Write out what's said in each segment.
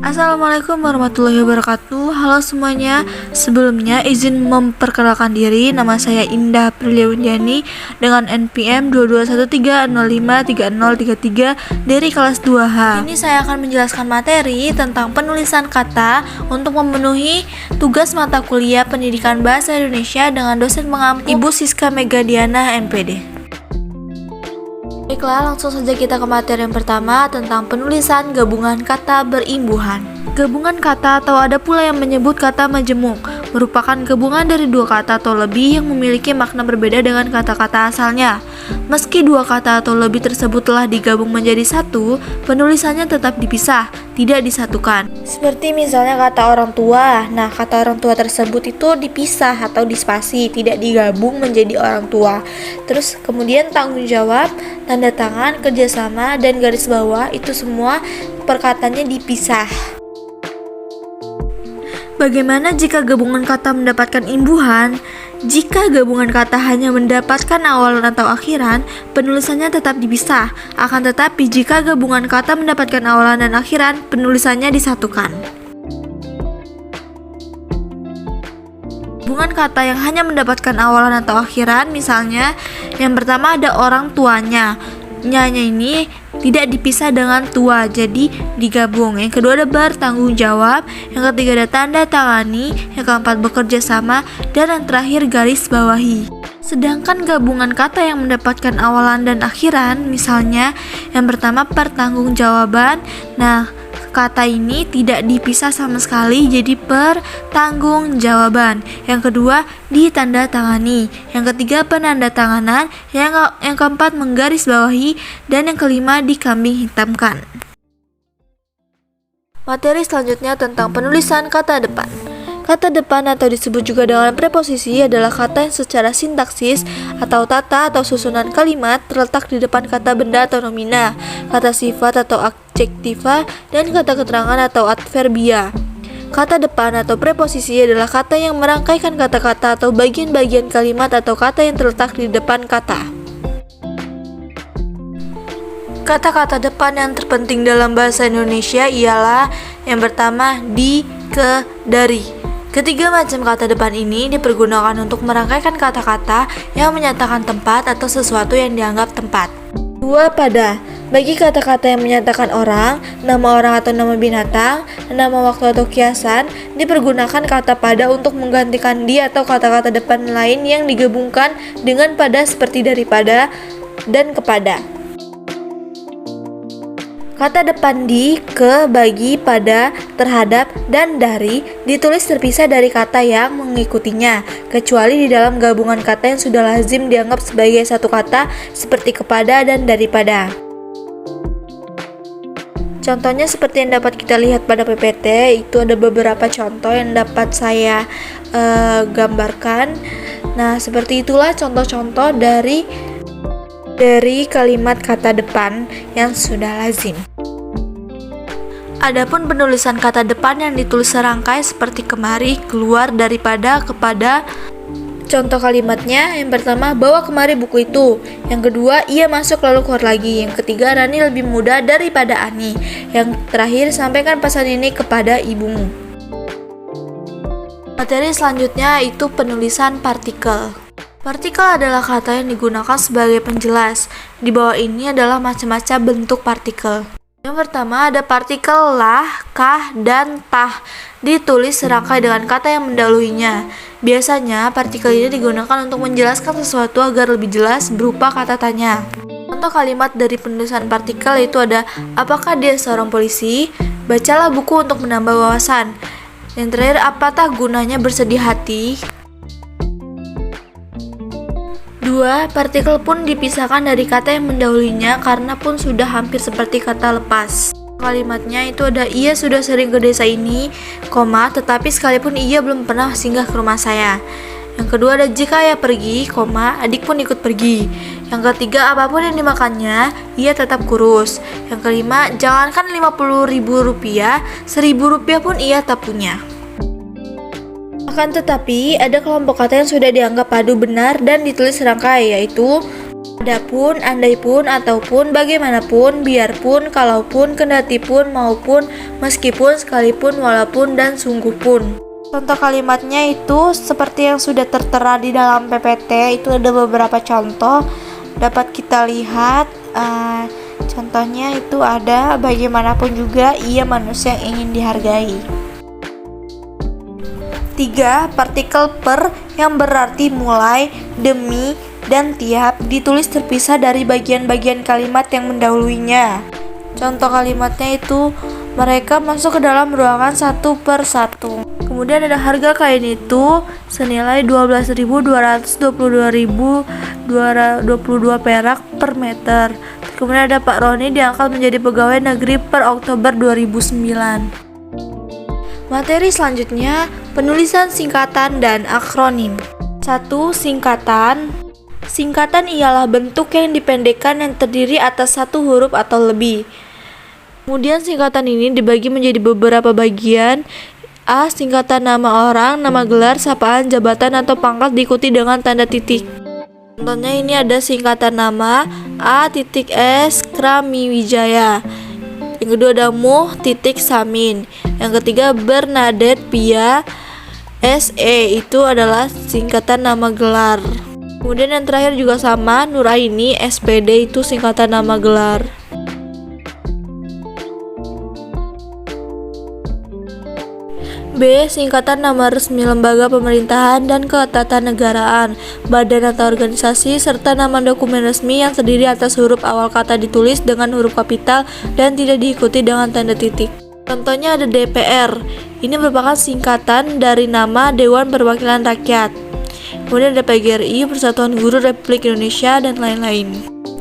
Assalamualaikum warahmatullahi wabarakatuh. Halo semuanya. Sebelumnya izin memperkenalkan diri. Nama saya Indah Priliawindiani dengan NPM 2213053033 dari kelas 2H. Ini saya akan menjelaskan materi tentang penulisan kata untuk memenuhi tugas mata kuliah Pendidikan Bahasa Indonesia dengan dosen pengampu Ibu Siska Megadiana MPD. Baiklah, langsung saja kita ke materi yang pertama tentang penulisan gabungan kata berimbuhan. Gabungan kata atau ada pula yang menyebut kata majemuk merupakan gabungan dari dua kata atau lebih yang memiliki makna berbeda dengan kata-kata asalnya. Meski dua kata atau lebih tersebut telah digabung menjadi satu, penulisannya tetap dipisah, tidak disatukan. Seperti misalnya kata orang tua. Nah, kata orang tua tersebut itu dipisah atau dispasi, tidak digabung menjadi orang tua. Terus kemudian tanggung jawab, tanda tangan, kerjasama, dan garis bawah itu semua perkataannya dipisah. Bagaimana jika gabungan kata mendapatkan imbuhan? Jika gabungan kata hanya mendapatkan awalan atau akhiran, penulisannya tetap dipisah. Akan tetapi jika gabungan kata mendapatkan awalan dan akhiran, penulisannya disatukan. Gabungan kata yang hanya mendapatkan awalan atau akhiran, misalnya yang pertama ada orang tuanya. Nya-nya ini tidak dipisah dengan tua, jadi digabung. Yang kedua ada bertanggung jawab, yang ketiga ada tanda tangani, yang keempat bekerja sama, dan yang terakhir garis bawahi. Sedangkan gabungan kata yang mendapatkan awalan dan akhiran, misalnya yang pertama pertanggungjawaban. Nah, kata ini tidak dipisah sama sekali, jadi pertanggungjawaban. Yang kedua ditanda tangani, yang ketiga penandatanganan, yang keempat menggarisbawahi, dan yang kelima dikambing hitamkan. Materi selanjutnya tentang penulisan kata depan. Kata depan atau disebut juga dengan preposisi adalah kata yang secara sintaksis atau tata atau susunan kalimat terletak di depan kata benda atau nomina, kata sifat atau adjektiva, dan kata keterangan atau adverbia. Kata depan atau preposisi adalah kata yang merangkaikan kata-kata atau bagian-bagian kalimat atau kata yang terletak di depan kata. Kata-kata depan yang terpenting dalam bahasa Indonesia ialah yang pertama di, ke, dari. Ketiga macam kata depan ini dipergunakan untuk merangkaikan kata-kata yang menyatakan tempat atau sesuatu yang dianggap tempat. Dua pada. Bagi kata-kata yang menyatakan orang, nama orang atau nama binatang, nama waktu atau kiasan, dipergunakan kata pada untuk menggantikan di atau kata-kata depan lain yang digabungkan dengan pada seperti daripada dan kepada. Kata depan di, ke, bagi, pada, terhadap, dan dari ditulis terpisah dari kata yang mengikutinya, kecuali di dalam gabungan kata yang sudah lazim dianggap sebagai satu kata seperti kepada dan daripada. Contohnya seperti yang dapat kita lihat pada PPT, itu ada beberapa contoh yang dapat saya gambarkan. Nah, seperti itulah contoh-contoh dari kalimat kata depan yang sudah lazim. Adapun penulisan kata depan yang ditulis serangkai seperti kemari, keluar, daripada, kepada. Contoh kalimatnya, yang pertama, bawa kemari buku itu. Yang kedua, ia masuk lalu keluar lagi. Yang ketiga, Rani lebih muda daripada Ani. Yang terakhir, sampaikan pesan ini kepada ibumu. Materi selanjutnya itu penulisan partikel. Partikel adalah kata yang digunakan sebagai penjelas. Di bawah ini adalah macam-macam bentuk partikel. Yang pertama ada partikel lah, kah, dan tah. Ditulis serangkai dengan kata yang mendahuluinya. Biasanya partikel ini digunakan untuk menjelaskan sesuatu agar lebih jelas berupa kata tanya. Contoh kalimat dari penulisan partikel itu ada, apakah dia seorang polisi? Bacalah buku untuk menambah wawasan. Yang terakhir, apatah gunanya bersedih hati? 2. Partikel pun dipisahkan dari kata yang mendahulunya karena pun sudah hampir seperti kata lepas. Kalimatnya itu ada, ia sudah sering ke desa ini, tetapi sekalipun ia belum pernah singgah ke rumah saya. Yang kedua ada, jika ayah pergi, adik pun ikut pergi. Yang ketiga, apapun yang dimakannya, ia tetap kurus. Yang kelima, jangankan Rp50.000, Rp1.000 pun ia tak punya. Akan tetapi, ada kelompok kata yang sudah dianggap padu benar dan ditulis serangkai, yaitu Adapun, andaipun, ataupun, bagaimanapun, biarpun, kalaupun, kendatipun, maupun, meskipun, sekalipun, walaupun, dan sungguh pun. Contoh kalimatnya itu seperti yang sudah tertera di dalam PPT, itu ada beberapa contoh dapat kita lihat. Contohnya itu ada bagaimanapun juga ia manusia yang ingin dihargai. 3. Partikel per yang berarti mulai, demi, dan tiap ditulis terpisah dari bagian-bagian kalimat yang mendahuluinya. Contoh kalimatnya itu mereka masuk ke dalam ruangan satu per satu. Kemudian ada harga kain itu senilai 12.222.022 perak per meter. Kemudian ada Pak Roni diangkat menjadi pegawai negeri per Oktober 2009. Materi selanjutnya, penulisan singkatan dan akronim. 1. Singkatan. Singkatan ialah bentuk yang dipendekkan yang terdiri atas satu huruf atau lebih. Kemudian singkatan ini dibagi menjadi beberapa bagian. A. Singkatan nama orang, nama gelar, sapaan, jabatan, atau pangkat diikuti dengan tanda titik. Contohnya ini ada singkatan nama A.S. Kramiwijaya. Yang kedua ada Muh Samin. Yang ketiga Bernadette Pia SE, itu adalah singkatan nama gelar. Kemudian yang terakhir juga sama, Nuraini SPD, itu singkatan nama gelar. B. Singkatan nama resmi lembaga pemerintahan dan ketatanegaraan, badan atau organisasi, serta nama dokumen resmi yang terdiri atas huruf awal kata ditulis dengan huruf kapital dan tidak diikuti dengan tanda titik. Contohnya ada DPR. Ini merupakan singkatan dari nama Dewan Perwakilan Rakyat. Kemudian ada PGRI, Persatuan Guru Republik Indonesia, dan lain-lain.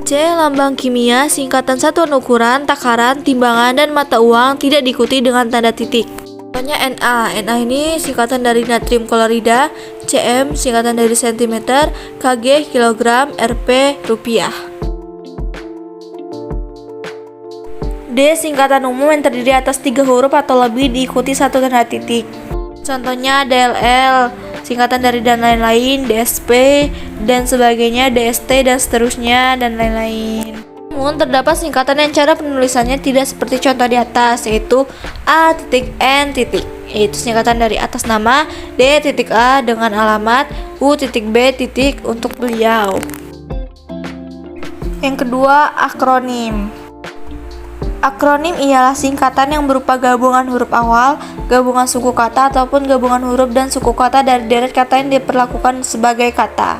C. Lambang kimia, singkatan satuan ukuran, takaran, timbangan, dan mata uang tidak diikuti dengan tanda titik. Contohnya Na. Na ini singkatan dari natrium klorida, Cm singkatan dari sentimeter, Kg kilogram, Rp rupiah. D. Singkatan umum yang terdiri atas 3 huruf atau lebih diikuti satu tanda titik. Contohnya DLL, singkatan dari dan lain-lain, DSP, dan sebagainya, DST, dan seterusnya, dan lain-lain. Namun terdapat singkatan yang cara penulisannya tidak seperti contoh di atas, yaitu A.N. yaitu singkatan dari atas nama, D.A dengan alamat, U.B untuk beliau. Yang kedua, akronim. Akronim ialah singkatan yang berupa gabungan huruf awal, gabungan suku kata, ataupun gabungan huruf dan suku kata dari deret kata yang diperlakukan sebagai kata.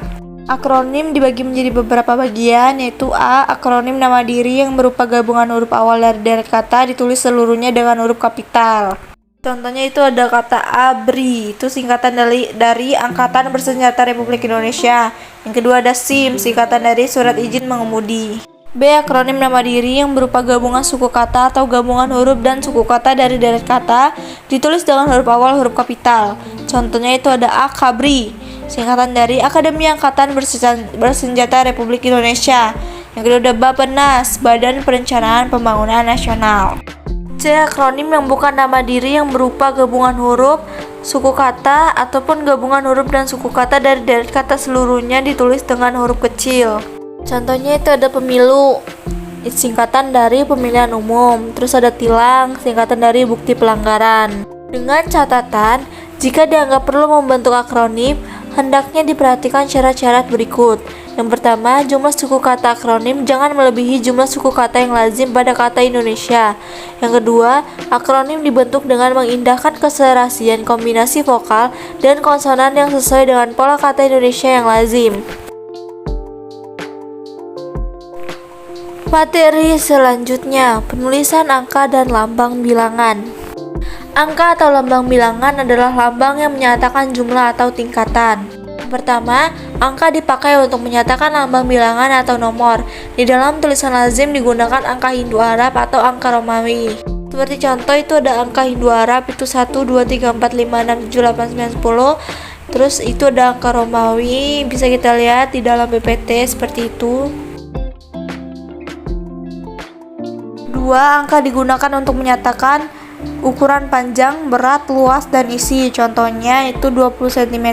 Akronim dibagi menjadi beberapa bagian, yaitu A. Akronim nama diri yang berupa gabungan huruf awal dari deret kata ditulis seluruhnya dengan huruf kapital. Contohnya itu ada kata ABRI, itu singkatan dari Angkatan Bersenjata Republik Indonesia. Yang kedua ada SIM, singkatan dari Surat Izin Mengemudi. B. Akronim nama diri yang berupa gabungan suku kata atau gabungan huruf dan suku kata dari deret kata ditulis dengan huruf awal huruf kapital. Contohnya itu ada AKABRI, singkatan dari Akademi Angkatan Bersenjata Republik Indonesia. Yang kedua ada Bappenas, Badan Perencanaan Pembangunan Nasional. C. Akronim yang bukan nama diri yang berupa gabungan huruf, suku kata, ataupun gabungan huruf dan suku kata dari deret kata seluruhnya ditulis dengan huruf kecil. Contohnya itu ada pemilu, singkatan dari pemilihan umum. Terus ada tilang, singkatan dari bukti pelanggaran. Dengan catatan, jika dianggap perlu membentuk akronim, hendaknya diperhatikan syarat-syarat berikut. Yang pertama, jumlah suku kata akronim jangan melebihi jumlah suku kata yang lazim pada kata Indonesia. Yang kedua, akronim dibentuk dengan mengindahkan keserasian kombinasi vokal dan konsonan yang sesuai dengan pola kata Indonesia yang lazim. Materi selanjutnya, penulisan angka dan lambang bilangan. Angka atau lambang bilangan adalah lambang yang menyatakan jumlah atau tingkatan. Pertama, angka dipakai untuk menyatakan lambang bilangan atau nomor. Di dalam tulisan lazim digunakan angka Hindu Arab atau angka Romawi. Seperti contoh itu ada angka Hindu Arab itu 1, 2, 3, 4, 5, 6, 7, 8, 9, 10. Terus itu ada angka Romawi, bisa kita lihat di dalam PPT seperti itu. 2. Angka digunakan untuk menyatakan ukuran panjang, berat, luas, dan isi. Contohnya itu 20 cm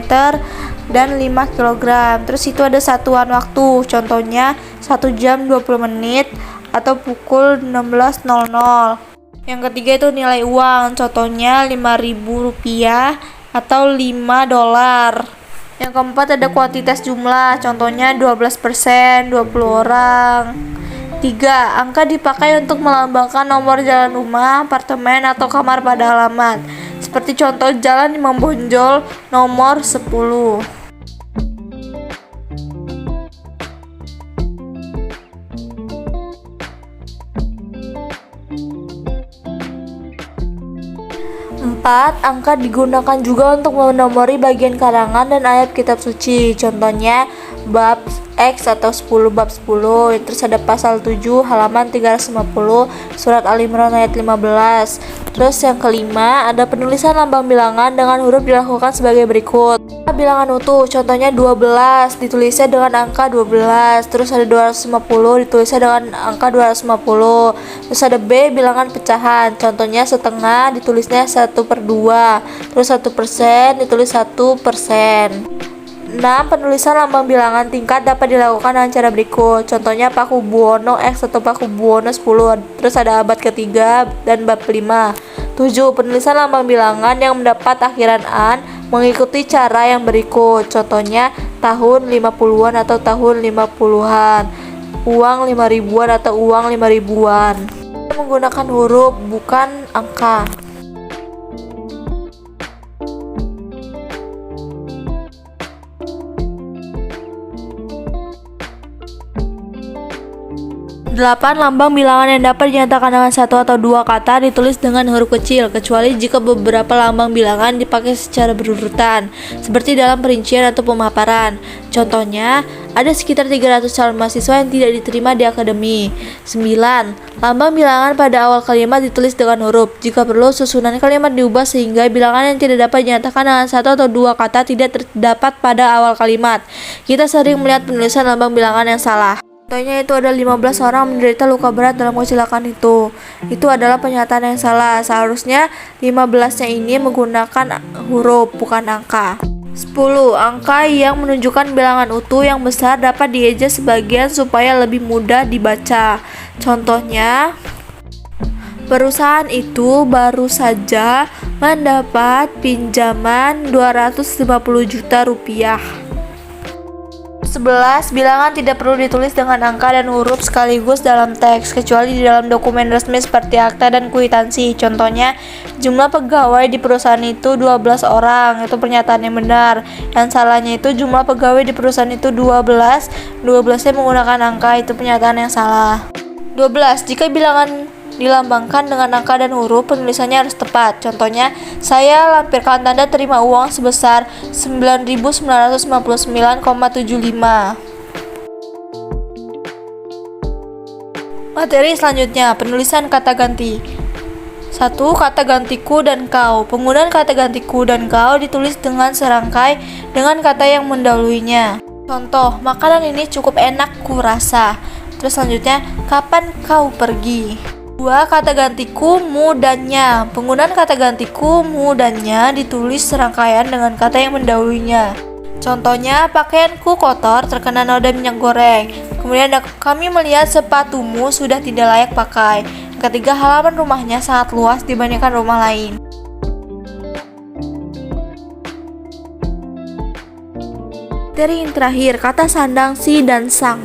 dan 5 kg. Terus itu ada satuan waktu. Contohnya 1 jam 20 menit atau pukul 16.00. Yang ketiga itu nilai uang. Contohnya Rp5.000 atau $5. Yang keempat ada kuantitas jumlah. Contohnya 12%, 20 orang. 3. Angka dipakai untuk melambangkan nomor jalan rumah, apartemen, atau kamar pada alamat. Seperti contoh Jalan Imam Bonjol nomor 10. 4. Angka digunakan juga untuk menomori bagian karangan dan ayat kitab suci. Contohnya bab X atau 10 bab 10. Terus ada pasal 7 halaman 350 surat Al-Imran ayat 15. Terus yang kelima ada penulisan lambang bilangan dengan huruf dilakukan sebagai berikut. Bilangan utuh, contohnya 12 ditulisnya dengan angka 12. Terus ada 250 ditulisnya dengan angka 250. Terus ada B bilangan pecahan, contohnya setengah ditulisnya 1/2. Terus 1% ditulis 1%. 6. Penulisan lambang bilangan tingkat dapat dilakukan dengan cara berikut. Contohnya Pakubuwono X atau Pakubuwono 10. Terus ada abad ketiga dan bab 5. 7. Penulisan lambang bilangan yang mendapat akhiran an mengikuti cara yang berikut. Contohnya tahun 50-an atau tahun 50-an. Uang 5.000-an atau uang 5.000-an. Menggunakan huruf bukan angka. 8. Lambang bilangan yang dapat dinyatakan dengan satu atau dua kata ditulis dengan huruf kecil, kecuali jika beberapa lambang bilangan dipakai secara berurutan, seperti dalam perincian atau pemaparan. Contohnya, ada sekitar 300 calon mahasiswa yang tidak diterima di akademi. 9. Lambang bilangan pada awal kalimat ditulis dengan huruf. Jika perlu, susunan kalimat diubah sehingga bilangan yang tidak dapat dinyatakan dengan satu atau dua kata tidak terdapat pada awal kalimat. Kita sering melihat penulisan lambang bilangan yang salah. Contohnya itu ada 15 orang menderita luka berat dalam kecelakaan itu. Itu adalah pernyataan yang salah. Seharusnya 15-nya ini menggunakan huruf bukan angka. 10. Angka yang menunjukkan bilangan utuh yang besar dapat dieja sebagian supaya lebih mudah dibaca. Contohnya, perusahaan itu baru saja mendapat pinjaman 250 juta rupiah. 11. Bilangan tidak perlu ditulis dengan angka dan huruf sekaligus dalam teks, kecuali di dalam dokumen resmi seperti akta dan kwitansi. Contohnya, jumlah pegawai di perusahaan itu 12 orang. Itu pernyataan yang benar. Yang salahnya itu jumlah pegawai di perusahaan itu 12. 12-nya menggunakan angka, itu pernyataan yang salah. 12. Jika bilangan dilambangkan dengan angka dan huruf, penulisannya harus tepat. Contohnya, saya lampirkan tanda terima uang sebesar 9.999,75. Materi selanjutnya, penulisan kata ganti. 1. Kata gantiku dan kau. Penggunaan kata gantiku dan kau ditulis dengan serangkai dengan kata yang mendahuluinya. Contoh, makanan ini cukup enak kurasa. Terus selanjutnya, kapan kau pergi? 2. Kata gantiku mu dan nya. Penggunaan kata gantiku mu dan nya ditulis serangkaian dengan kata yang mendahulunya. Contohnya, pakaianku kotor terkena noda minyak goreng. Kemudian kami melihat sepatumu sudah tidak layak pakai. Ketiga, halaman rumahnya sangat luas dibandingkan rumah lain. Materi yang terakhir, kata sandang si dan sang.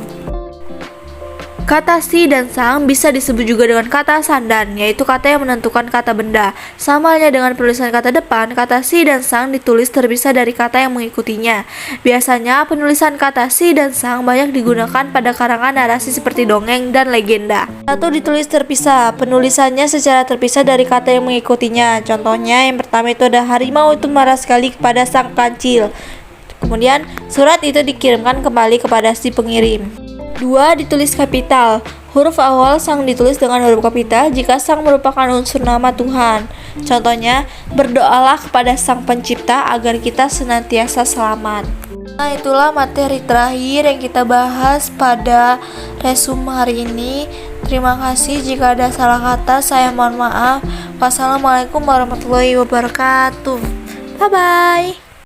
Kata si dan sang bisa disebut juga dengan kata sandan, yaitu kata yang menentukan kata benda. Sama halnya dengan penulisan kata depan, kata si dan sang ditulis terpisah dari kata yang mengikutinya. Biasanya penulisan kata si dan sang banyak digunakan pada karangan narasi seperti dongeng dan legenda. 1. Ditulis terpisah, penulisannya secara terpisah dari kata yang mengikutinya. Contohnya, yang pertama itu ada harimau itu marah sekali kepada sang kancil. Kemudian, surat itu dikirimkan kembali kepada si pengirim. 2. Ditulis kapital. Huruf awal sang ditulis dengan huruf kapital jika sang merupakan unsur nama Tuhan. Contohnya, berdoalah kepada sang pencipta agar kita senantiasa selamat. Nah, itulah materi terakhir yang kita bahas pada resume hari ini. Terima kasih, jika ada salah kata saya mohon maaf. Wassalamualaikum warahmatullahi wabarakatuh. Bye bye.